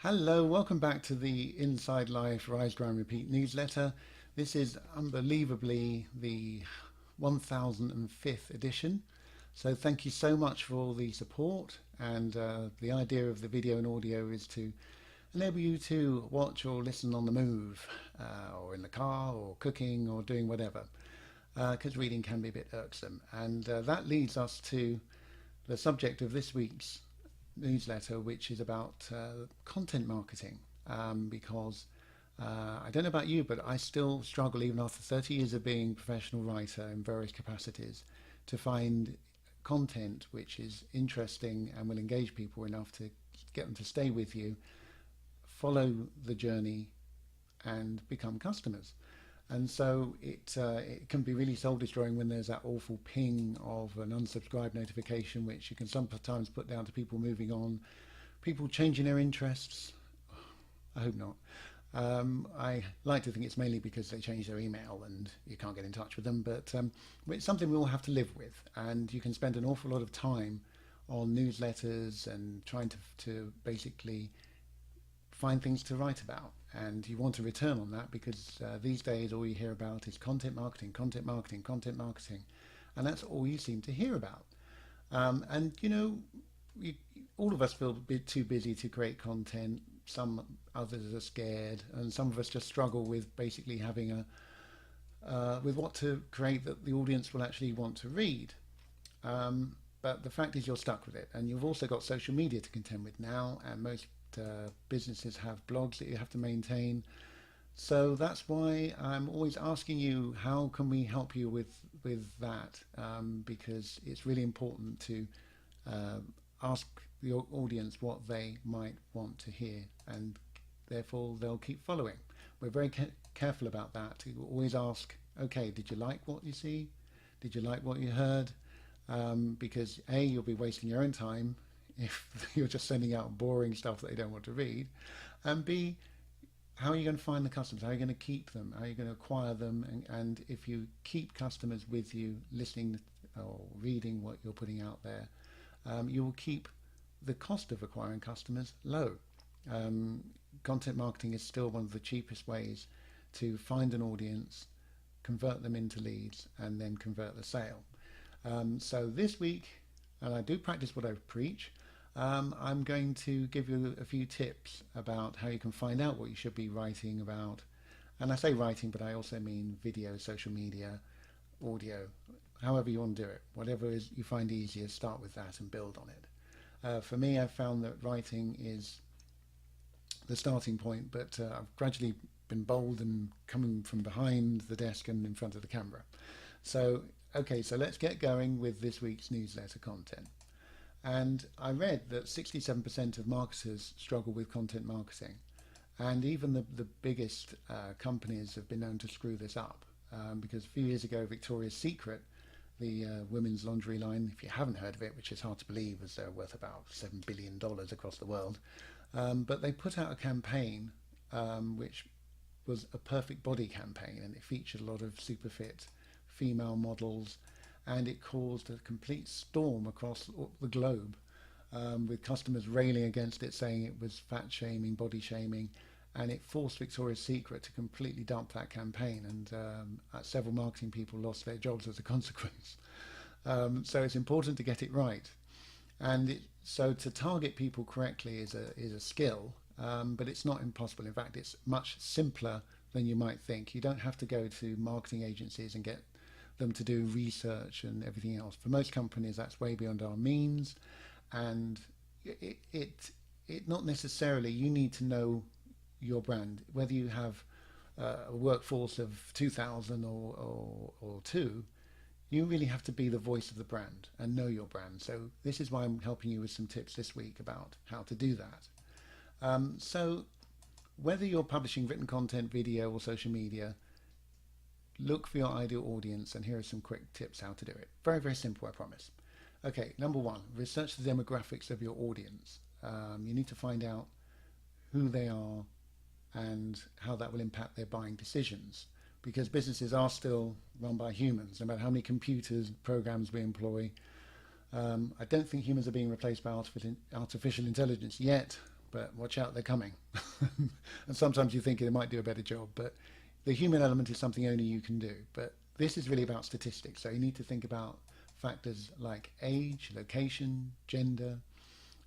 Hello, welcome back to the Inside Life Rise, Grind, Repeat newsletter. This is unbelievably the 1005th edition. So thank you so much for all the support. And the idea of the video and audio is to enable you to watch or listen on the move, or in the car, or cooking, or doing whatever. Because reading can be a bit irksome. And that leads us to the subject of this week's newsletter, which is about content marketing. Because I don't know about you, but I still struggle, even after 30 years of being a professional writer in various capacities, to find content which is interesting and will engage people enough to get them to stay with you, follow the journey, and become customers. And so it can be really soul destroying when there's that awful ping of an unsubscribe notification, which you can sometimes put down to people moving on, people changing their interests. I hope not. I like to think it's mainly because they change their email and you can't get in touch with them, but it's something we all have to live with. And you can spend an awful lot of time on newsletters and trying to basically find things to write about, and you want a return on that because these days all you hear about is content marketing, content marketing, content marketing, and that's all you seem to hear about. And you know, we, all of us feel a bit too busy to create content. Some others are scared, and some of us just struggle with basically having with what to create that the audience will actually want to read. But the fact is you're stuck with it, and you've also got social media to contend with now, and most businesses have blogs that you have to maintain. So that's why I'm always asking you, how can we help you with that? Because it's really important to ask the audience what they might want to hear, and therefore they'll keep following. We're very careful about that. We always ask, okay, did you like what you see? Did you like what you heard? Because A, you'll be wasting your own time if you're just sending out boring stuff that they don't want to read, and B, how are you going to find the customers? How are you going to keep them? How are you going to acquire them? And if you keep customers with you, listening or reading what you're putting out there, you will keep the cost of acquiring customers low. Content marketing is still one of the cheapest ways to find an audience, convert them into leads, and then convert the sale. So this week, and I do practice what I preach, I'm going to give you a few tips about how you can find out what you should be writing about. And I say writing, but I also mean video, social media, audio, however you want to do it. Whatever is you find easier, start with that and build on it. For me, I've found that writing is the starting point, but I've gradually been bold and coming from behind the desk and in front of the camera. So, okay, so let's get going with this week's newsletter content. And I read that 67% of marketers struggle with content marketing. And even the biggest companies have been known to screw this up. Because a few years ago, Victoria's Secret, the women's lingerie line, if you haven't heard of it, which is hard to believe as they're worth about $7 billion across the world, but they put out a campaign which was a perfect body campaign, and it featured a lot of super fit female models, and it caused a complete storm across the globe, with customers railing against it, saying it was fat shaming, body shaming, and it forced Victoria's Secret to completely dump that campaign, and several marketing people lost their jobs as a consequence. So it's important to get it right, and so to target people correctly is a skill, but it's not impossible. In fact, it's much simpler than you might think. You don't have to go to marketing agencies and get them to do research and everything else. For most companies, that's way beyond our means, and it not necessarily. You need to know your brand, whether you have a workforce of 2,000 or two. You really have to be the voice of the brand and know your brand. So this is why I'm helping you with some tips this week about how to do that. So whether you're publishing written content, video, or social media, look for your ideal audience, and here are some quick tips how to do it. Very, very simple, I promise. Okay, number one, research the demographics of your audience. You need to find out who they are and how that will impact their buying decisions, because businesses are still run by humans, no matter how many computers, programs we employ. I don't think humans are being replaced by artificial intelligence yet, but watch out, they're coming. And sometimes you think it might do a better job, but the human element is something only you can do. But this is really about statistics, so you need to think about factors like age, location, gender,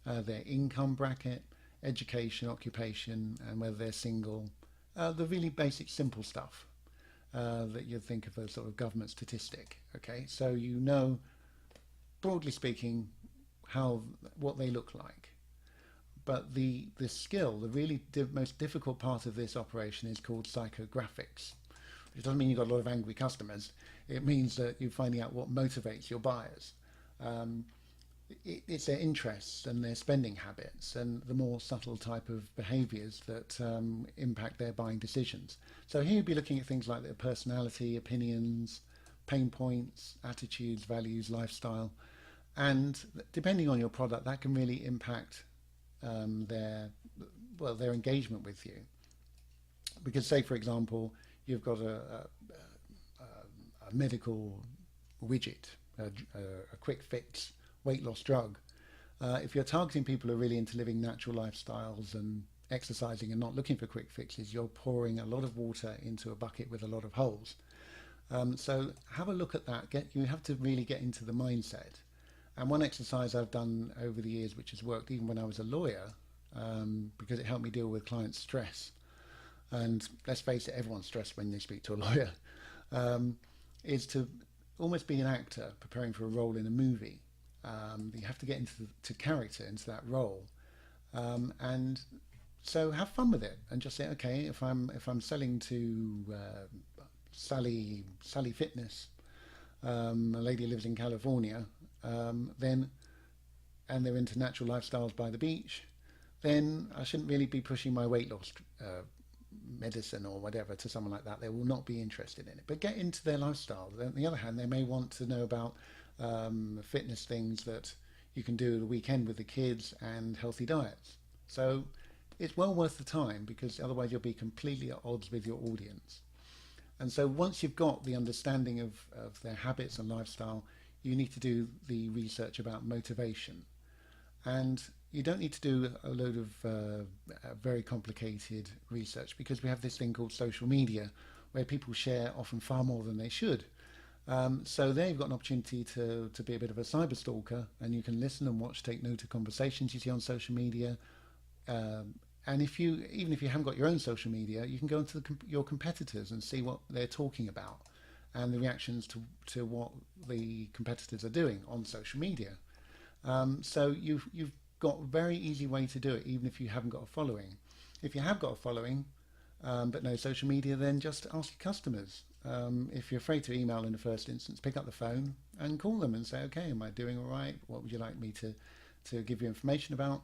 their income bracket, education, occupation, and whether they're single. The really basic, simple stuff that you'd think of as sort of government statistic. Okay, so you know, broadly speaking, what they look like. But the skill, the really most difficult part of this operation is called psychographics. It doesn't mean you've got a lot of angry customers. It means that you're finding out what motivates your buyers. Um, it's their interests and their spending habits and the more subtle type of behaviours that impact their buying decisions. So here you'd be looking at things like their personality, opinions, pain points, attitudes, values, lifestyle, and depending on your product, that can really impact their their engagement with you. Because say for example, you've got a medical widget, a quick fix weight loss drug. If you're targeting people who are really into living natural lifestyles and exercising and not looking for quick fixes, you're pouring a lot of water into a bucket with a lot of holes. So have a look at that. You have to really get into the mindset. And one exercise I've done over the years, which has worked even when I was a lawyer, because it helped me deal with client stress. And let's face it, everyone's stressed when they speak to a lawyer, is to almost be an actor preparing for a role in a movie. You have to get into character, into that role, and so have fun with it, and just say, okay, if I'm selling to Sally Fitness, a lady who lives in California, then and they're into natural lifestyles by the beach, then I shouldn't really be pushing my weight loss medicine or whatever to someone like that. They will not be interested in it. But get into their lifestyle. On the other hand, they may want to know about fitness things that you can do the weekend with the kids and healthy diets. So it's well worth the time, because otherwise you'll be completely at odds with your audience. And so once you've got the understanding of their habits and lifestyle, you need to do the research about motivation. And you don't need to do a load of very complicated research, because we have this thing called social media where people share often far more than they should. So there you've got an opportunity to be a bit of a cyber stalker, and you can listen and watch, take note of conversations you see on social media. And even if you haven't got your own social media, you can go into your competitors and see what they're talking about and the reactions to what the competitors are doing on social media. So you've got a very easy way to do it, even if you haven't got a following. If you have got a following, but no social media, then just ask your customers. If you're afraid to email in the first instance, pick up the phone and call them and say, okay, am I doing all right? What would you like me to give you information about?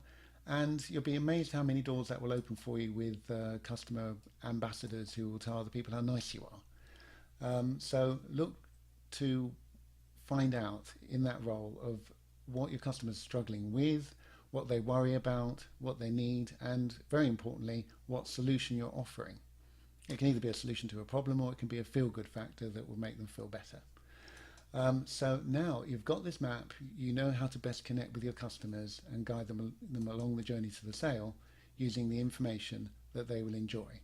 And you'll be amazed how many doors that will open for you with customer ambassadors who will tell other people how nice you are. So look to find out in that role of what your customers are struggling with, what they worry about, what they need, and very importantly, what solution you're offering. It can either be a solution to a problem, or it can be a feel-good factor that will make them feel better. So now you've got this map, you know how to best connect with your customers and guide them along the journey to the sale using the information that they will enjoy.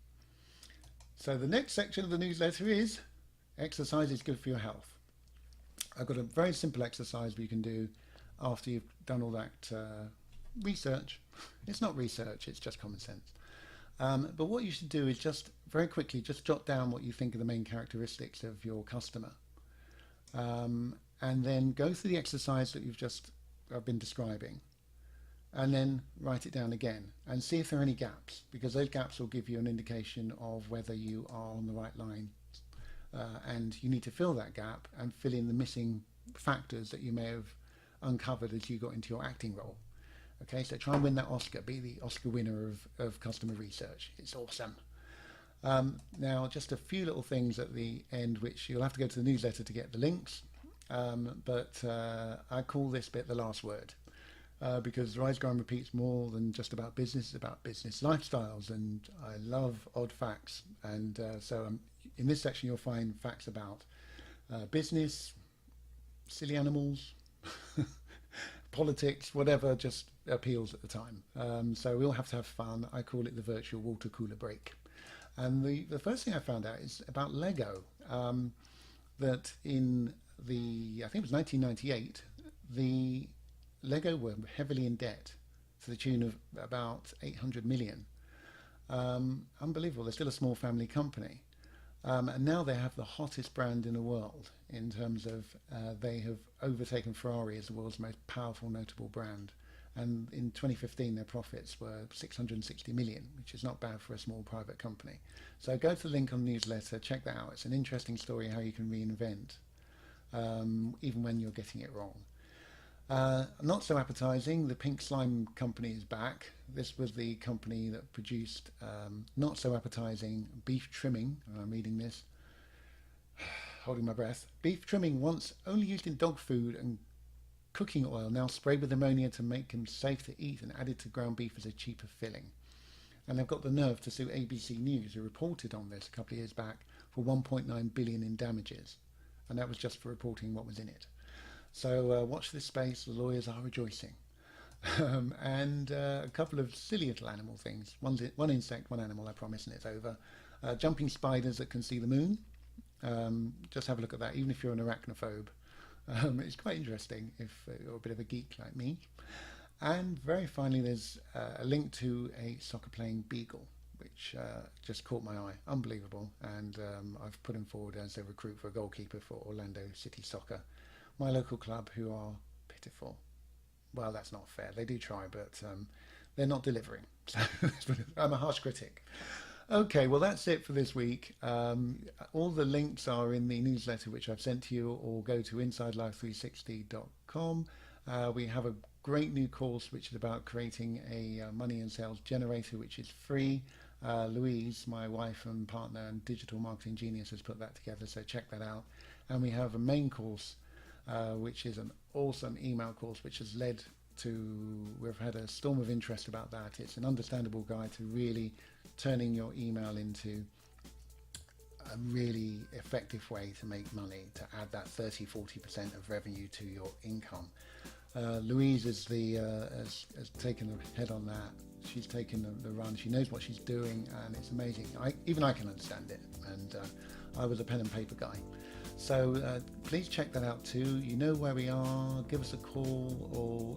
So the next section of the newsletter is exercise is good for your health. I've got a very simple exercise you can do after you've done all that research. It's not research, it's just common sense. But what you should do is just very quickly just jot down what you think are the main characteristics of your customer. And then go through the exercise that I've been describing, and then write it down again and see if there are any gaps, because those gaps will give you an indication of whether you are on the right line, and you need to fill that gap and fill in the missing factors that you may have uncovered as you got into your acting role. Okay, so try and win that Oscar, be the Oscar winner of customer research. It's awesome. Now, just a few little things at the end, which you'll have to go to the newsletter to get the links, but I call this bit the last word, because Rise, Grow and Repeat's more than just about business, it's about business lifestyles, and I love odd facts, and so in this section you'll find facts about business, silly animals, politics, whatever just appeals at the time. So we all have to have fun. I call it the virtual water cooler break. And the first thing I found out is about Lego. That in I think it was 1998, the Lego were heavily in debt to the tune of about 800 million. Unbelievable. They're still a small family company. And now they have the hottest brand in the world in terms of they have overtaken Ferrari as the world's most powerful, notable brand. And in 2015, their profits were 660 million, which is not bad for a small private company. So go to the link on the newsletter, check that out. It's an interesting story how you can reinvent, even when you're getting it wrong. Not so appetizing, the Pink Slime Company is back. This was the company that produced not so appetizing beef trimming. I'm reading this, holding my breath. Beef trimming once only used in dog food and cooking oil, now sprayed with ammonia to make them safe to eat and added to ground beef as a cheaper filling. And they've got the nerve to sue ABC News, who reported on this a couple of years back, for 1.9 billion in damages. And that was just for reporting what was in it. So watch this space, the lawyers are rejoicing. And a couple of silly little animal things. One insect, one animal, I promise, and it's over. Jumping spiders that can see the moon. Just have a look at that, even if you're an arachnophobe. It's quite interesting if you're a bit of a geek like me. And very finally, there's a link to a soccer-playing beagle, which just caught my eye. Unbelievable. And I've put him forward as a recruit for a goalkeeper for Orlando City Soccer, my local club, who are pitiful. Well, that's not fair. They do try, but they're not delivering. So I'm a harsh critic. Okay, well, that's it for this week. All the links are in the newsletter which I've sent to you, or go to insidelife360.com. We have a great new course which is about creating a money and sales generator, which is free. Louise, my wife and partner and digital marketing genius, has put that together, so check that out. And we have a main course, which is an awesome email course, which has led to, we've had a storm of interest about that. It's an understandable guide to really turning your email into a really effective way to make money, to add that 30-40% of revenue to your income. Louise is has taken the head on that. She's taken the run. She knows what she's doing, and it's amazing. Even I can understand it, and I was a pen and paper guy. So please check that out too. You know where we are. Give us a call or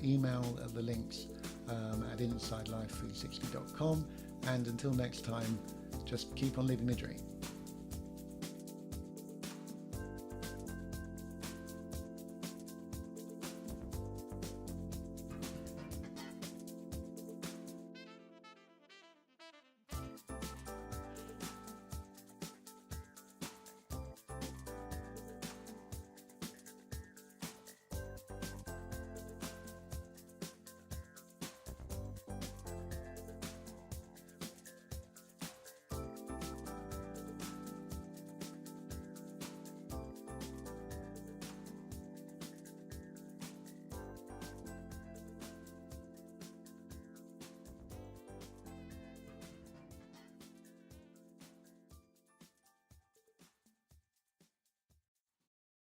email the links at insidelife360.com. And until next time, just keep on living the dream.